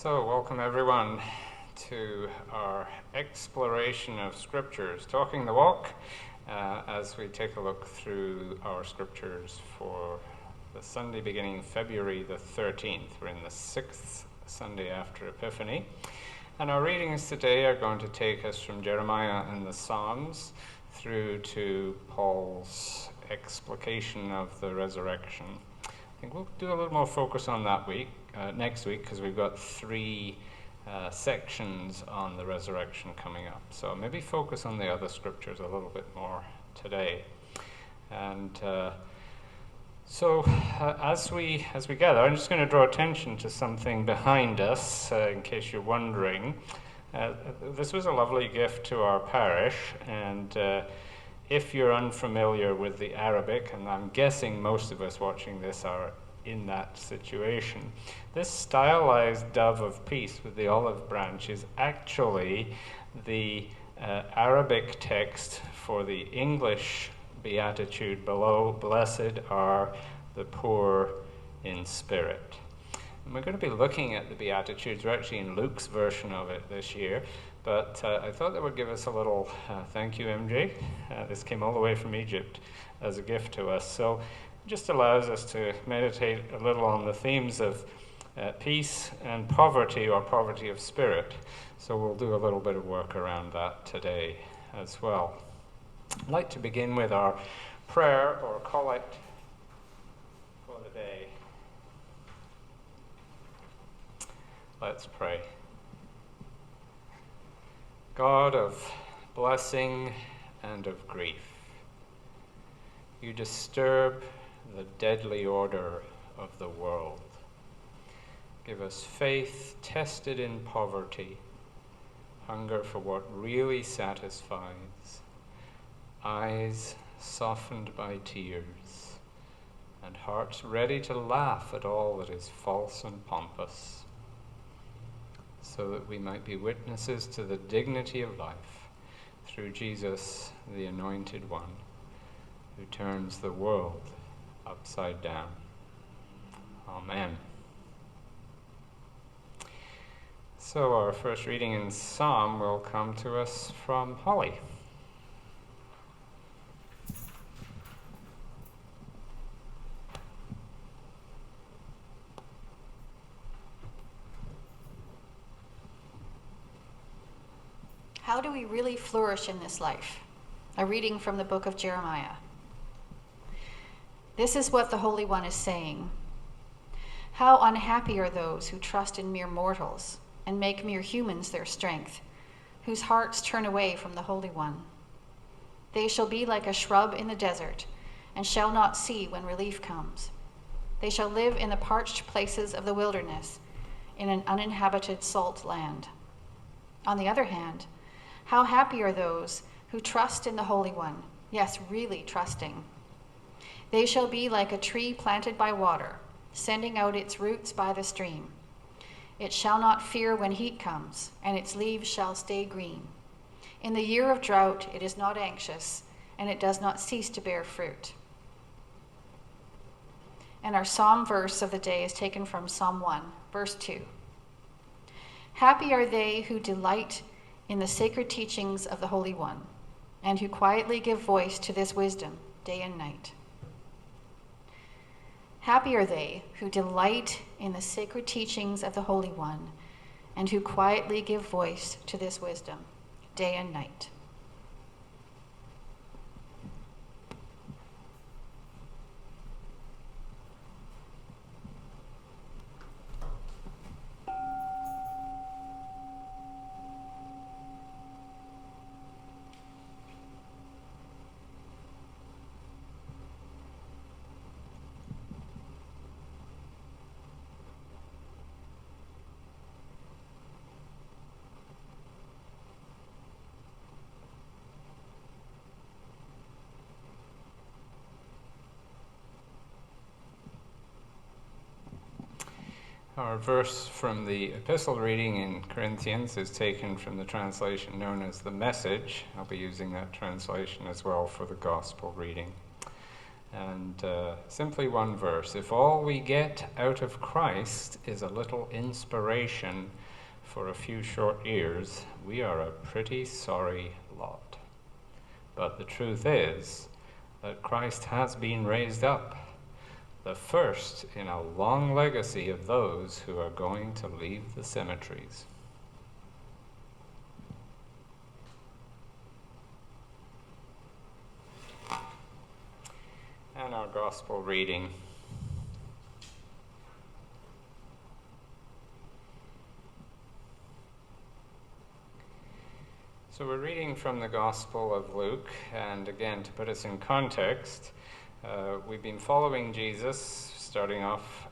So, welcome everyone to our exploration of scriptures, Talking the Walk, as we take a look through our scriptures for the Sunday beginning February the 13th. We're in the 6th Sunday after Epiphany. And our readings today are going to take us from Jeremiah and the Psalms through to Paul's explication of the resurrection. I think we'll do a little more focus on that next week, because we've got three sections on the resurrection coming up. So maybe focus on the other scriptures a little bit more today. And as we gather, I'm just going to draw attention to something behind us, in case you're wondering. This was a lovely gift to our parish, and if you're unfamiliar with the Arabic, and I'm guessing most of us watching this are in that situation, this stylized dove of peace with the olive branch is actually the Arabic text for the English beatitude below, "Blessed are the poor in spirit." And we're going to be looking at the Beatitudes. We're actually in Luke's version of it this year, but I thought that would give us a little thank you, MJ. This came all the way from Egypt as a gift to us. So it just allows us to meditate a little on the themes of peace and poverty, or poverty of spirit. So we'll do a little bit of work around that today as well. I'd like to begin with our prayer or collect for the day. Let's pray. God of blessing and of grief, you disturb the deadly order of the world. Give us faith tested in poverty, hunger for what really satisfies, eyes softened by tears, and hearts ready to laugh at all that is false and pompous, so that we might be witnesses to the dignity of life through Jesus, the Anointed One, who turns the world upside down. Amen. So our first reading in Psalm will come to us from Holly. How do we really flourish in this life? A reading from the book of Jeremiah. This is what the Holy One is saying. How unhappy are those who trust in mere mortals and make mere humans their strength, whose hearts turn away from the Holy One. They shall be like a shrub in the desert, and shall not see when relief comes. They shall live in the parched places of the wilderness, in an uninhabited salt land. On the other hand, how happy are those who trust in the Holy One, yes, really trusting. They shall be like a tree planted by water, sending out its roots by the stream. It shall not fear when heat comes, and its leaves shall stay green. In the year of drought it is not anxious, and it does not cease to bear fruit. And our psalm verse of the day is taken from Psalm 1, verse 2. Happy are they who delight in the sacred teachings of the Holy One, and who quietly give voice to this wisdom day and night. Happy are they who delight in the sacred teachings of the Holy One, and who quietly give voice to this wisdom day and night. Our verse from the epistle reading in Corinthians is taken from the translation known as the Message. I'll be using that translation as well for the gospel reading. And simply one verse. If all we get out of Christ is a little inspiration for a few short years, we are a pretty sorry lot. But the truth is that Christ has been raised up, the first in a long legacy of those who are going to leave the cemeteries. And our gospel reading. So we're reading from the Gospel of Luke, and again, to put us in context, we've been following Jesus, starting off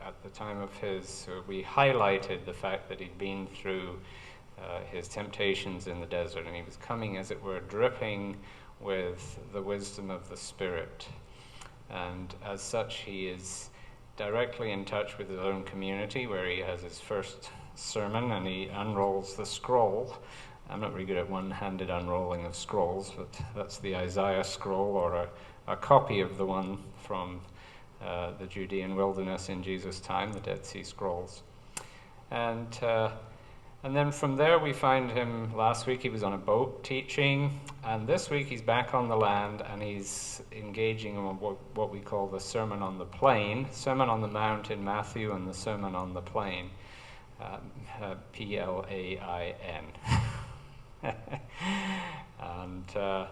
at the time of we highlighted the fact that he'd been through his temptations in the desert, and he was coming, as it were, dripping with the wisdom of the Spirit. And as such, he is directly in touch with his own community, where he has his first sermon, and he unrolls the scroll. I'm not very good at one-handed unrolling of scrolls, but that's the Isaiah scroll, or a copy of the one from the Judean wilderness in Jesus' time, the Dead Sea Scrolls. And then from there we find him, last week he was on a boat teaching, and this week he's back on the land, and he's engaging in what we call the Sermon on the Plain, Sermon on the Mount in Matthew, and the Sermon on the Plain, P-L-A-I-N. And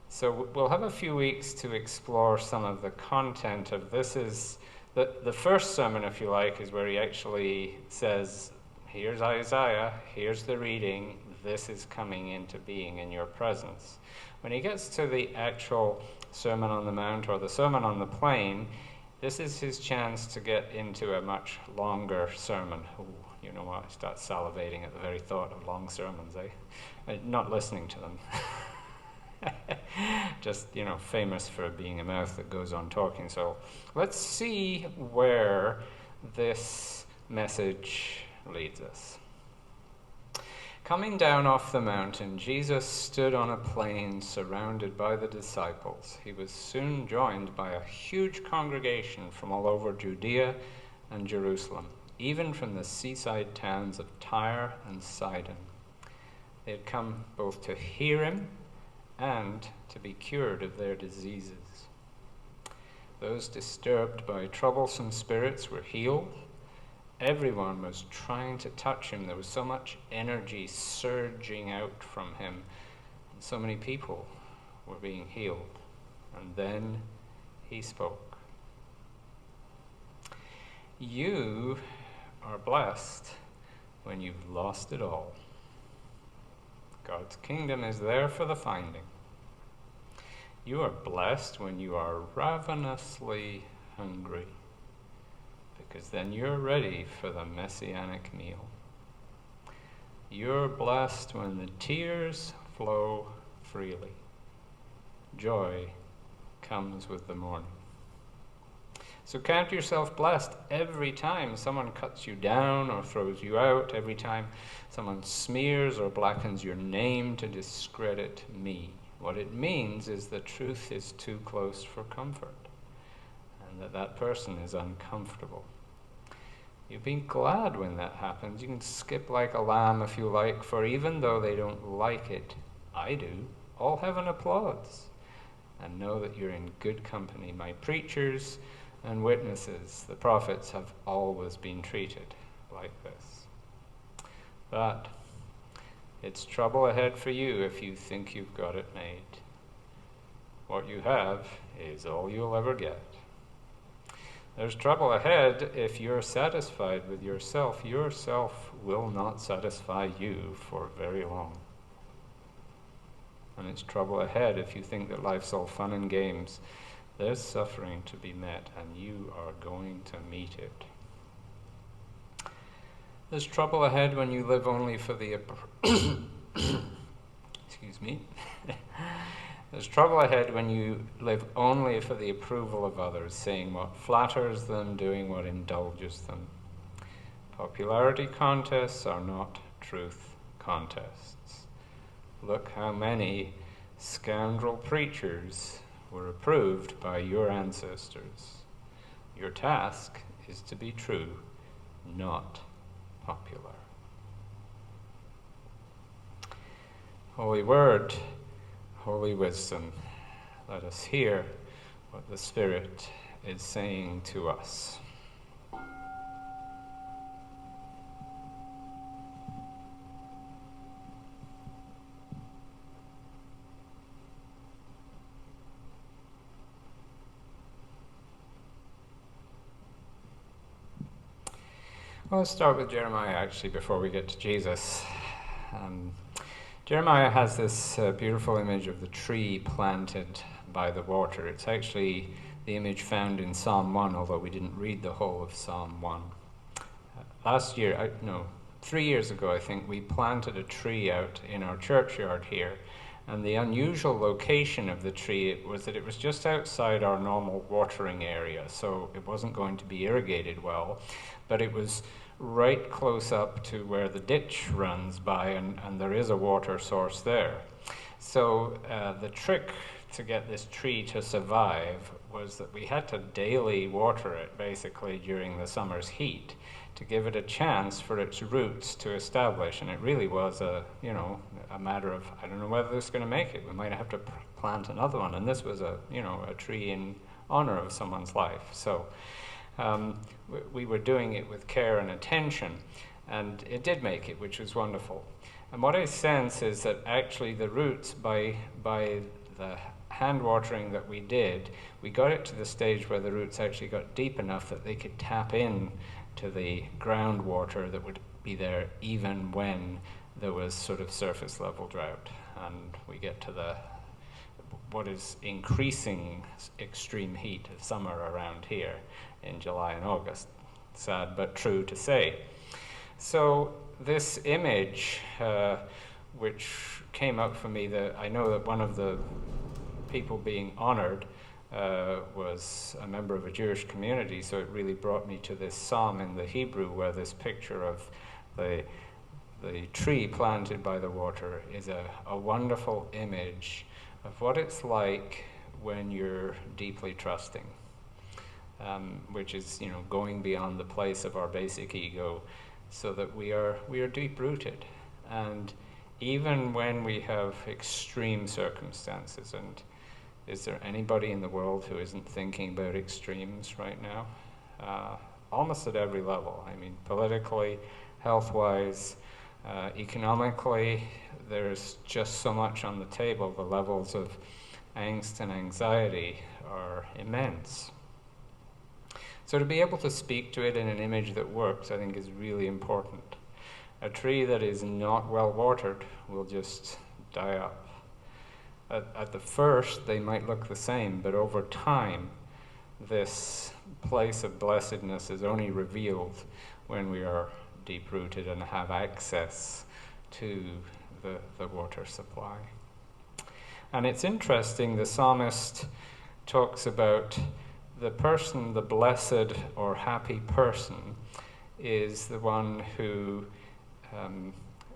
so we'll have a few weeks to explore some of the content of this. Is the first sermon, if you like, is where he actually says, here's Isaiah, here's the reading, this is coming into being in your presence. When he gets to the actual Sermon on the Mount or the Sermon on the Plain, this is his chance to get into a much longer sermon. Ooh, you know what, I start salivating at the very thought of long sermons, not listening to them. Just, famous for being a mouth that goes on talking. So let's see where this message leads us. Coming down off the mountain, Jesus stood on a plain surrounded by the disciples. He was soon joined by a huge congregation from all over Judea and Jerusalem, even from the seaside towns of Tyre and Sidon. They had come both to hear him and to be cured of their diseases. Those disturbed by troublesome spirits were healed. Everyone was trying to touch him. There was so much energy surging out from him, and so many people were being healed. And then he spoke. You are blessed when you've lost it all. God's kingdom is there for the finding. You are blessed when you are ravenously hungry, because then you're ready for the messianic meal. You're blessed when the tears flow freely. Joy comes with the morning. So count yourself blessed every time someone cuts you down or throws you out, every time someone smears or blackens your name to discredit me. What it means is the truth is too close for comfort, and that person is uncomfortable. You've been glad when that happens. You can skip like a lamb if you like, for even though they don't like it, I do, all heaven applauds. And know that you're in good company. My preachers and witnesses, the prophets, have always been treated like this. But it's trouble ahead for you if you think you've got it made. What you have is all you'll ever get. There's trouble ahead if you're satisfied with yourself. Yourself will not satisfy you for very long. And it's trouble ahead if you think that life's all fun and games. There's suffering to be met, and you are going to meet it. There's trouble ahead when you live only for the excuse me. There's trouble ahead when you live only for the approval of others, saying what flatters them, doing what indulges them. Popularity contests are not truth contests. Look how many scoundrel preachers were approved by your ancestors. Your task is to be true, not popular. Holy Word, holy wisdom, let us hear what the Spirit is saying to us. Well, let's start with Jeremiah, actually, before we get to Jesus. Jeremiah has this beautiful image of the tree planted by the water. It's actually the image found in Psalm 1, although we didn't read the whole of Psalm 1. 3 years ago, I think, we planted a tree out in our churchyard here. And the unusual location of the tree was that it was just outside our normal watering area, so it wasn't going to be irrigated well, but it was right close up to where the ditch runs by, and there is a water source there. So the trick to get this tree to survive was that we had to daily water it, basically, during the summer's heat, to give it a chance for its roots to establish. And it really was a matter of, I don't know whether it's going to make it. We might have to plant another one. And this was a tree in honor of someone's life. So we were doing it with care and attention, and it did make it, which was wonderful. And what I sense is that actually the roots, by the hand watering that we did, we got it to the stage where the roots actually got deep enough that they could tap in to the groundwater that would be there even when there was sort of surface level drought. And we get to what is increasing extreme heat of summer around here in July and August. Sad but true to say. So this image, which came up for me, I know that one of the people being honored was a member of a Jewish community, so it really brought me to this psalm in the Hebrew where this picture of the tree planted by the water is a wonderful image of what it's like when you're deeply trusting, which is going beyond the place of our basic ego, so that we are deep-rooted. And even when we have extreme circumstances, and is there anybody in the world who isn't thinking about extremes right now? Almost at every level. I mean, politically, health-wise, economically, there's just so much on the table. The levels of angst and anxiety are immense. So to be able to speak to it in an image that works, I think, is really important. A tree that is not well watered will just die up. At the first, they might look the same, but over time, this place of blessedness is only revealed when we are deep-rooted and have access to the water supply. And it's interesting, the psalmist talks about the person, the blessed or happy person, is the one who,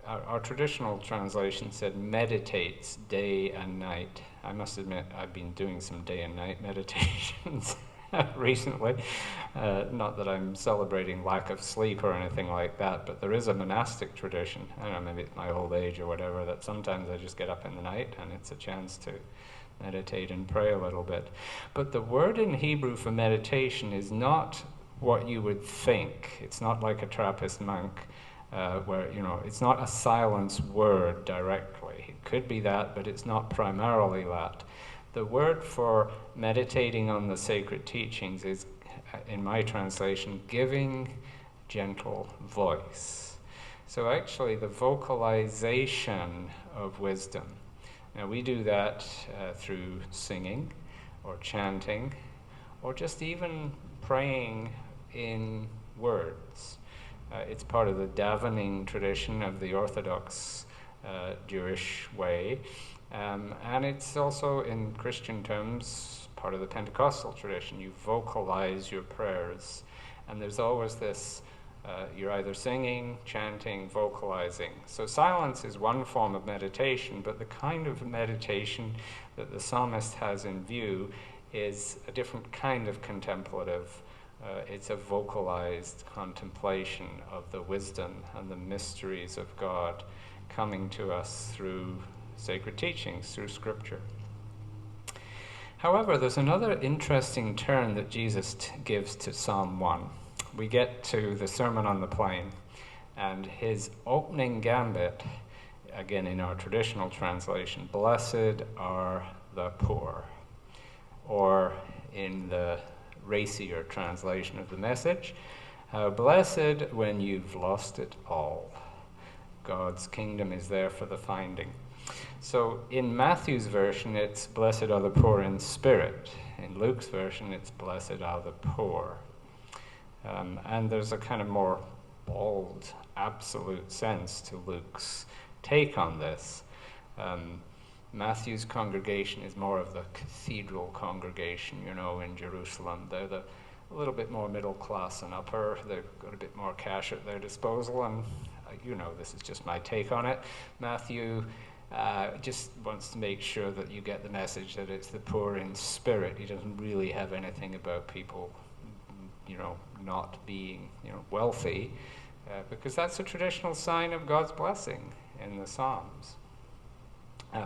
our traditional translation said, meditates day and night. I must admit, I've been doing some day and night meditations recently. Not that I'm celebrating lack of sleep or anything like that, but there is a monastic tradition, I don't know, maybe it's my old age or whatever, that sometimes I just get up in the night and it's a chance to meditate and pray a little bit. But the word in Hebrew for meditation is not what you would think. It's not like a Trappist monk, where, it's not a silence word directly. It could be that, but it's not primarily that. The word for meditating on the sacred teachings is, in my translation, giving gentle voice. So actually the vocalization of wisdom. Now we do that through singing or chanting or just even praying in words. It's part of the davening tradition of the Orthodox Jewish way. And it's also, in Christian terms, part of the Pentecostal tradition. You vocalize your prayers. And there's always this You're either singing, chanting, vocalizing. So silence is one form of meditation, but the kind of meditation that the psalmist has in view is a different kind of contemplative. It's a vocalized contemplation of the wisdom and the mysteries of God coming to us through sacred teachings, through Scripture. However, there's another interesting turn that Jesus gives to Psalm 1. We get to the Sermon on the Plain, and his opening gambit, again in our traditional translation, "Blessed are the poor," or in the racier translation of the Message, "How blessed when you've lost it all. God's kingdom is there for the finding." So in Matthew's version, it's "Blessed are the poor in spirit." In Luke's version, it's "Blessed are the poor." And there's a kind of more bold, absolute sense to Luke's take on this. Matthew's congregation is more of the cathedral congregation, in Jerusalem. They're a little bit more middle class and upper. They've got a bit more cash at their disposal, and this is just my take on it. Matthew just wants to make sure that you get the message that it's the poor in spirit. He doesn't really have anything about people, not being, wealthy, because that's a traditional sign of God's blessing in the Psalms.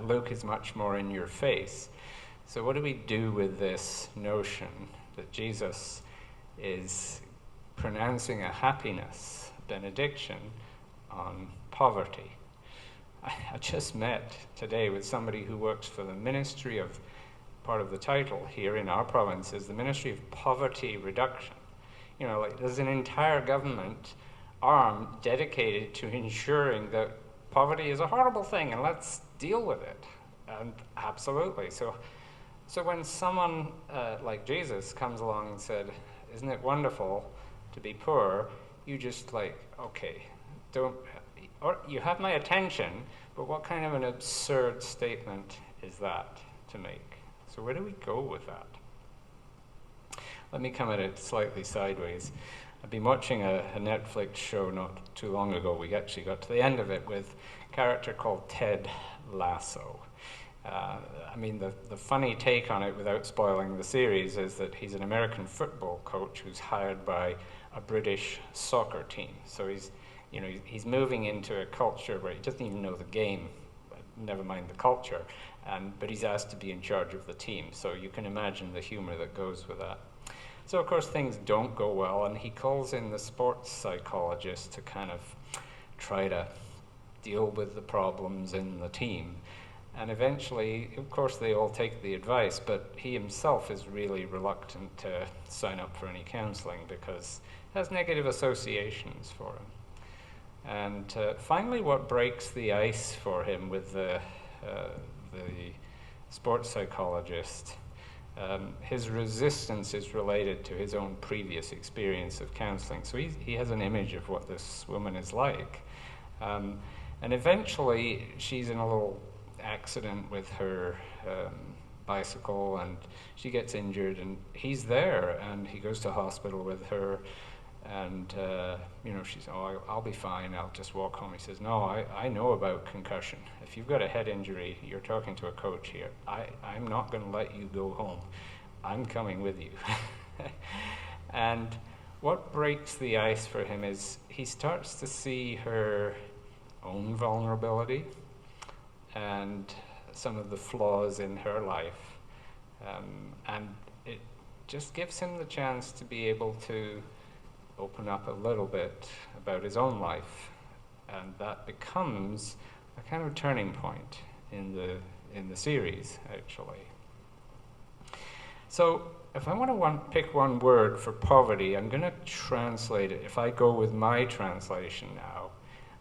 Luke is much more in your face. So what do we do with this notion that Jesus is pronouncing a happiness benediction on poverty? I just met today with somebody who works for the Ministry of, part of the title here in our province is the Ministry of Poverty Reduction. There's an entire government arm dedicated to ensuring that poverty is a horrible thing and let's deal with it. And absolutely. So when someone like Jesus comes along and said, "Isn't it wonderful to be poor?" You just okay, or you have my attention, but what kind of an absurd statement is that to make? So where do we go with that? Let me come at it slightly sideways. I've been watching a Netflix show not too long ago. We actually got to the end of it with a character called Ted Lasso. The funny take on it, without spoiling the series, is that he's an American football coach who's hired by a British soccer team. So he's moving into a culture where he doesn't even know the game, never mind the culture, but he's asked to be in charge of the team. So you can imagine the humor that goes with that. So of course things don't go well, and he calls in the sports psychologist to kind of try to deal with the problems in the team. And eventually, of course, they all take the advice, but he himself is really reluctant to sign up for any counseling because it has negative associations for him. And finally, what breaks the ice for him with the sports psychologist, his resistance is related to his own previous experience of counseling. So he has an image of what this woman is like. And eventually, she's in a little accident with her bicycle, and she gets injured, and he's there, and he goes to hospital with her, and she's, "Oh, I'll be fine, I'll just walk home." He says, "No, I know about concussion. If you've got a head injury, you're talking to a coach here. I'm not going to let you go home. I'm coming with you." And what breaks the ice for him is he starts to see her own vulnerability and some of the flaws in her life. And it just gives him the chance to be able to open up a little bit about his own life. And that becomes a kind of turning point in the series, actually. So if I want to pick one word for poverty, I'm going to translate it. If I go with my translation now,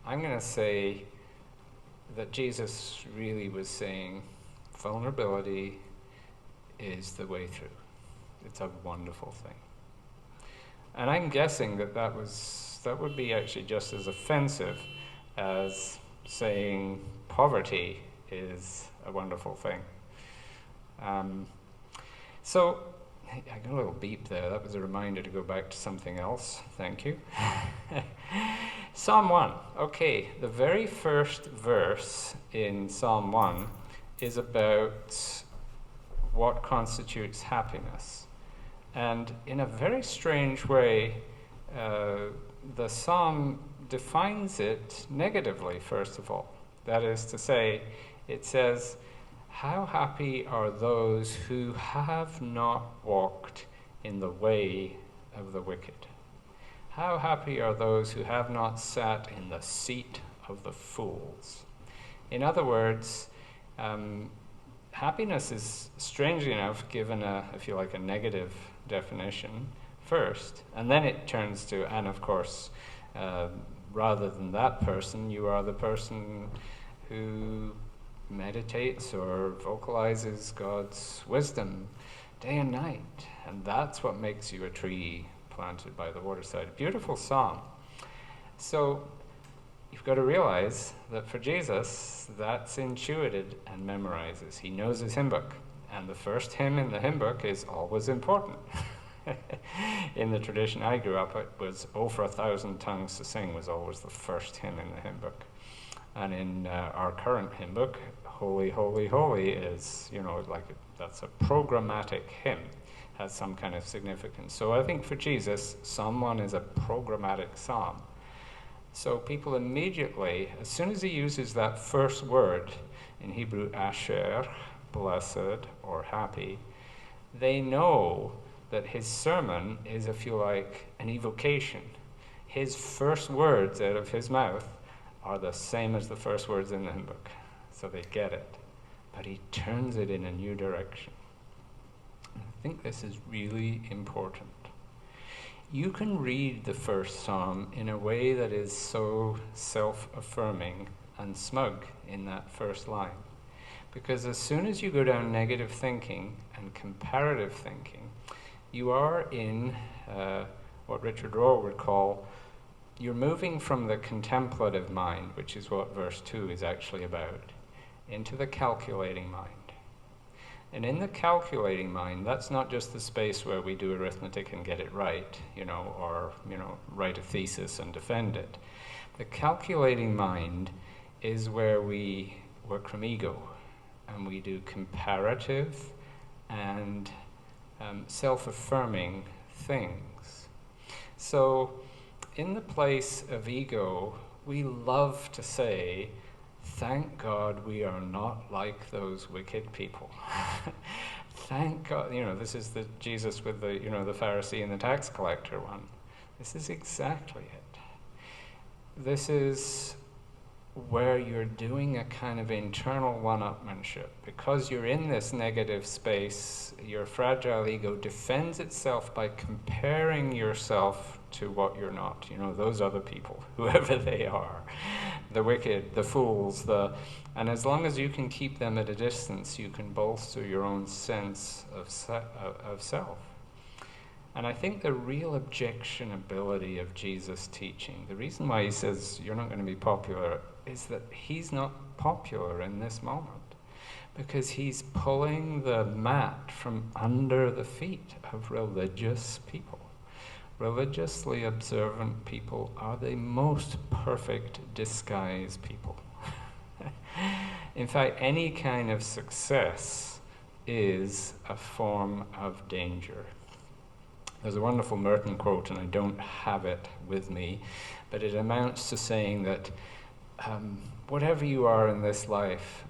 I'm going to say that Jesus really was saying vulnerability is the way through. It's a wonderful thing. And I'm guessing that would be actually just as offensive as saying poverty is a wonderful thing. So I got a little beep there. That was a reminder to go back to something else. Thank you. Psalm 1. Okay, the very first verse in Psalm 1 is about what constitutes happiness. And in a very strange way, the psalm defines it negatively, first of all. That is to say, it says, "How happy are those who have not walked in the way of the wicked. How happy are those who have not sat in the seat of the fools." In other words, happiness is, strangely enough, given if you like, a negative definition first, and then it turns to, and of course, rather than that person, you are the person who meditates or vocalizes God's wisdom day and night, and that's what makes you a tree planted by the waterside. Beautiful psalm. So you've got to realize that for Jesus, that's intuited and memorizes. He knows his hymn book, and the first hymn in the hymn book is always important. In the tradition I grew up, it was "Oh, for 1,000 tongues to sing" was always the first hymn in the hymn book. And in our current hymn book, "Holy, Holy, Holy" is, that's a programmatic hymn, has some kind of significance. So I think for Jesus, Psalm 1 is a programmatic psalm. So people immediately, as soon as he uses that first word, in Hebrew, asher, blessed or happy, they know that his sermon is, if you like, an evocation. His first words out of his mouth are the same as the first words in the hymn book. So they get it. But he turns it in a new direction. I think this is really important. You can read the first psalm in a way that is so self-affirming and smug in that first line. Because as soon as you go down negative thinking and comparative thinking, you are in what Richard Rohr would call, you're moving from the contemplative mind, which is what verse 2 is actually about, into the calculating mind. And in the calculating mind, that's not just the space where we do arithmetic and get it right, or write a thesis and defend it. The calculating mind is where we work from ego, and we do comparative and self-affirming things. So in the place of ego, we love to say, "Thank God we are not like those wicked people." Thank God, this is the Jesus with the Pharisee and the tax collector one. This is exactly it. This is where you're doing a kind of internal one-upmanship. Because you're in this negative space, your fragile ego defends itself by comparing yourself to what you're not. Those other people, whoever they are, the wicked, the fools, and as long as you can keep them at a distance, you can bolster your own sense of self. And I think the real objectionability of Jesus' teaching, the reason why he says you're not going to be popular, is that he's not popular in this moment, because he's pulling the mat from under the feet of religious people. Religiously observant people are the most perfect disguise people. In fact, any kind of success is a form of danger. There's a wonderful Merton quote, and I don't have it with me, but it amounts to saying that whatever you are in this life,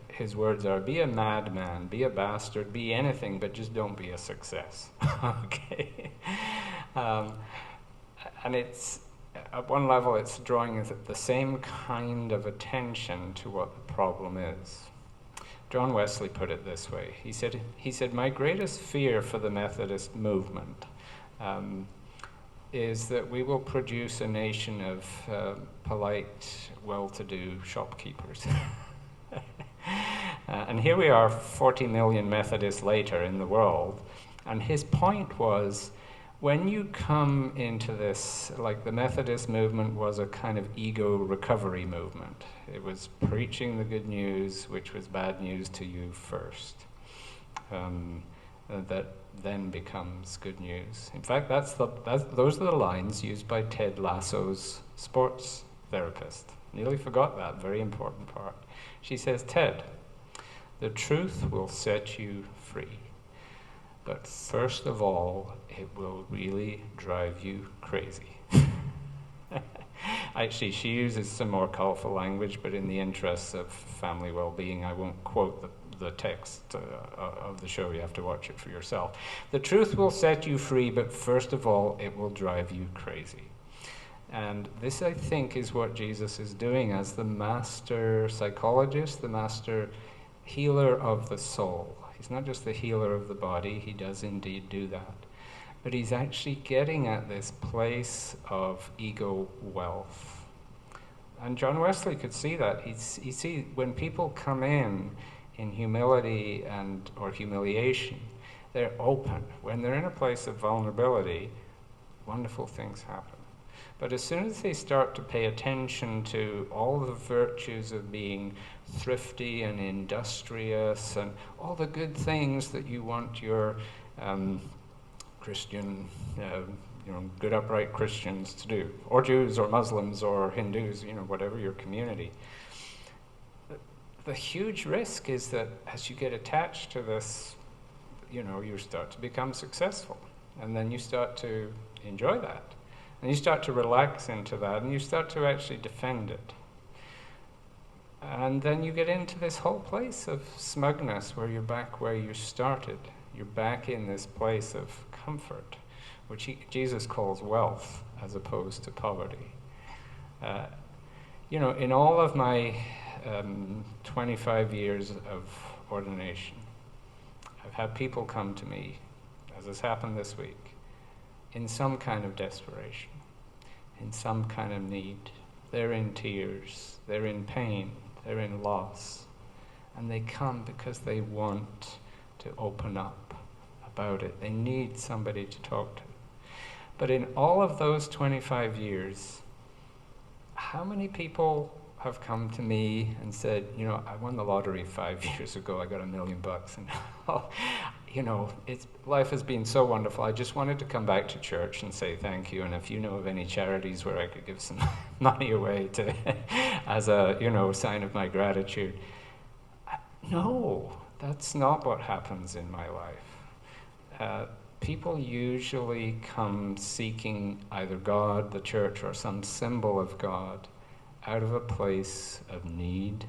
his words are, be a madman, be a bastard, be anything, but just don't be a success. Okay? And it's, at one level, it's drawing the same kind of attention to what the problem is. John Wesley put it this way. He said, "My greatest fear for the Methodist movement is that we will produce a nation of polite, well-to-do shopkeepers." And here we are 40 million Methodists later in the world. And his point was, when you come into this, like the Methodist movement was a kind of ego recovery movement. It was preaching the good news, which was bad news to you first. that then becomes good news. In fact, those are the lines used by Ted Lasso's sports therapist. Nearly forgot that very important part. She says, Ted, the truth will set you free, but first of all, it will really drive you crazy. Actually, she uses some more colorful language, but in the interests of family well-being, I won't quote the text of the show. You have to watch it for yourself. The truth will set you free, but first of all, it will drive you crazy. And this, I think, is what Jesus is doing as the master psychologist, the master healer of the soul. He's not just the healer of the body, he does indeed do that. But he's actually getting at this place of ego wealth. And John Wesley could see that. He see when people come in humility or humiliation, they're open. When they're in a place of vulnerability, wonderful things happen. But as soon as they start to pay attention to all the virtues of being thrifty and industrious and all the good things that you want your Christian, good upright Christians to do, or Jews or Muslims or Hindus, whatever your community. The huge risk is that as you get attached to this, you start to become successful, and then you start to enjoy that. And you start to relax into that, and you start to actually defend it. And then you get into this whole place of smugness where you're back where you started. You're back in this place of comfort, which Jesus calls wealth as opposed to poverty. In all of my 25 years of ordination, I've had people come to me, as has happened this week, in some kind of desperation, in some kind of need. They're in tears, they're in pain, they're in loss, and they come because they want to open up about it. They need somebody to talk to. But in all of those 25 years, how many people have come to me and said, I won the lottery 5 years ago, I got $1 million, and life has been so wonderful. I just wanted to come back to church and say thank you, and if you know of any charities where I could give some money away to as a sign of my gratitude. No, that's not what happens in my life. People usually come seeking either God, the church, or some symbol of God out of a place of need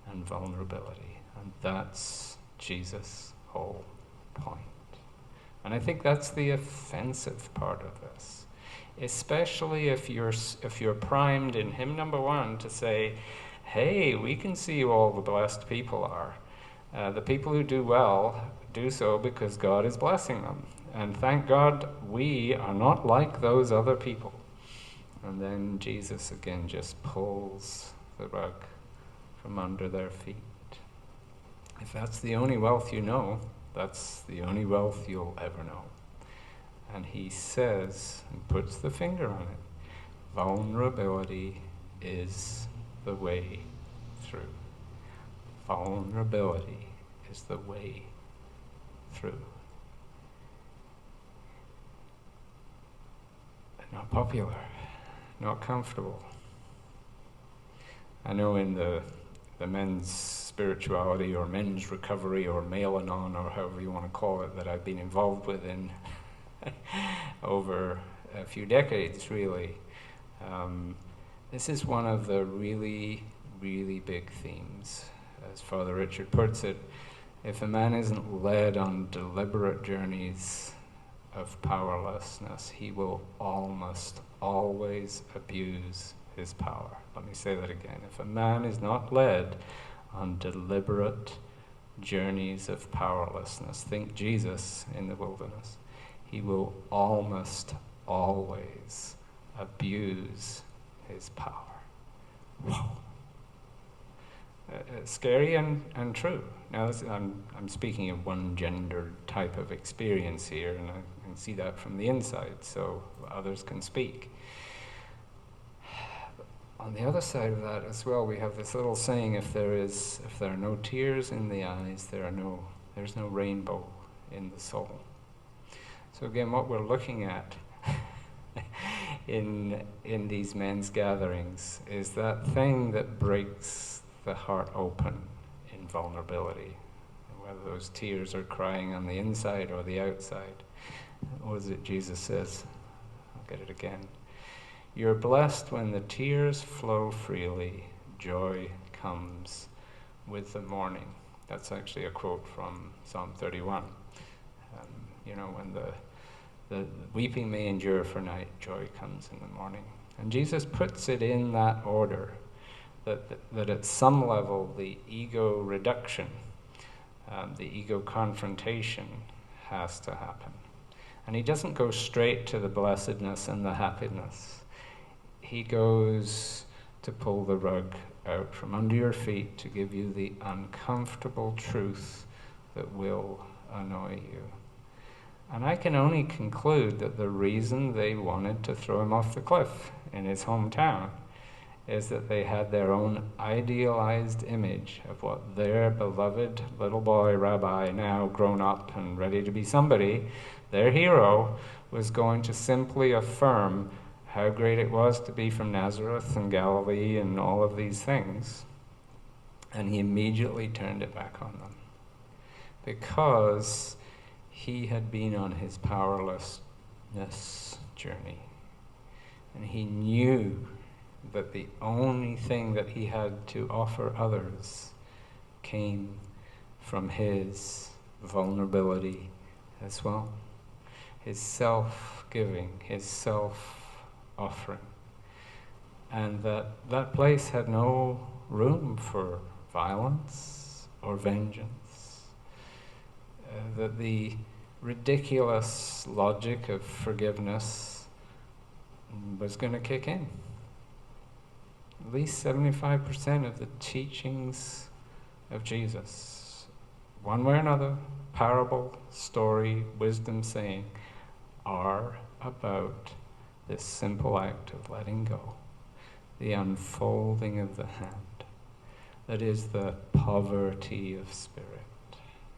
and vulnerability. And that's Jesus' whole point. And I think that's the offensive part of this, especially if you're primed in hymn number 1 to say, hey, we can see who all the blessed people are. The people who do well do so because God is blessing them. And thank God we are not like those other people. And then Jesus again just pulls the rug from under their feet. If that's the only wealth you know, that's the only wealth you'll ever know. And he says, and puts the finger on it, vulnerability is the way through. Vulnerability is the way through. Not popular, not comfortable. I know in the men's spirituality or men's recovery or Male-Anon or however you want to call it that I've been involved with in over a few decades really, this is one of the really, really big themes. As Father Richard puts it, if a man isn't led on deliberate journeys of powerlessness, he will almost always abuse his power. Let me say that again. If a man is not led on deliberate journeys of powerlessness, think Jesus in the wilderness, he will almost always abuse his power. Whoa. Scary and true. Now, I'm speaking of one gender type of experience here, and I can see that from the inside, so others can speak. On the other side of that as well, we have this little saying: if there are no tears in the eyes, there's no rainbow in the soul. So again, what we're looking at in these men's gatherings is that thing that breaks the heart open in vulnerability, whether those tears are crying on the inside or the outside. What is it Jesus says? I'll get it again. You're blessed when the tears flow freely, joy comes with the morning. That's actually a quote from Psalm 31. When the weeping may endure for night, joy comes in the morning. And Jesus puts it in that order, that at some level the ego reduction, the ego confrontation has to happen. And he doesn't go straight to the blessedness and the happiness. He goes to pull the rug out from under your feet to give you the uncomfortable truth that will annoy you. And I can only conclude that the reason they wanted to throw him off the cliff in his hometown is that they had their own idealized image of what their beloved little boy rabbi, now grown up and ready to be somebody, their hero, was going to simply affirm how great it was to be from Nazareth and Galilee and all of these things. And he immediately turned it back on them, because he had been on his powerlessness journey. And he knew that the only thing that he had to offer others came from his vulnerability as well. His self-giving, his self-offering. And that place had no room for violence or vengeance. That the ridiculous logic of forgiveness was going to kick in. At least 75% of the teachings of Jesus, one way or another, parable, story, wisdom saying, are about this simple act of letting go, the unfolding of the hand. That is the poverty of spirit.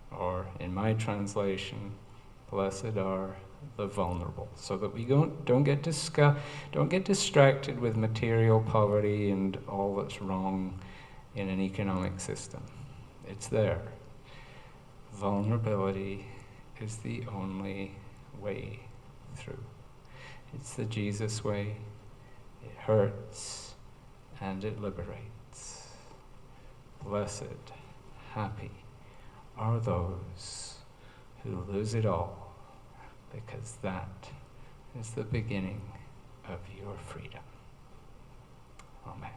Or, in my translation, blessed are the vulnerable, so that we don't get distracted with material poverty and all that's wrong in an economic system. It's there. Vulnerability is the only way through. It's the Jesus way. It hurts and it liberates. Blessed, happy are those who lose it all, because that is the beginning of your freedom. Amen.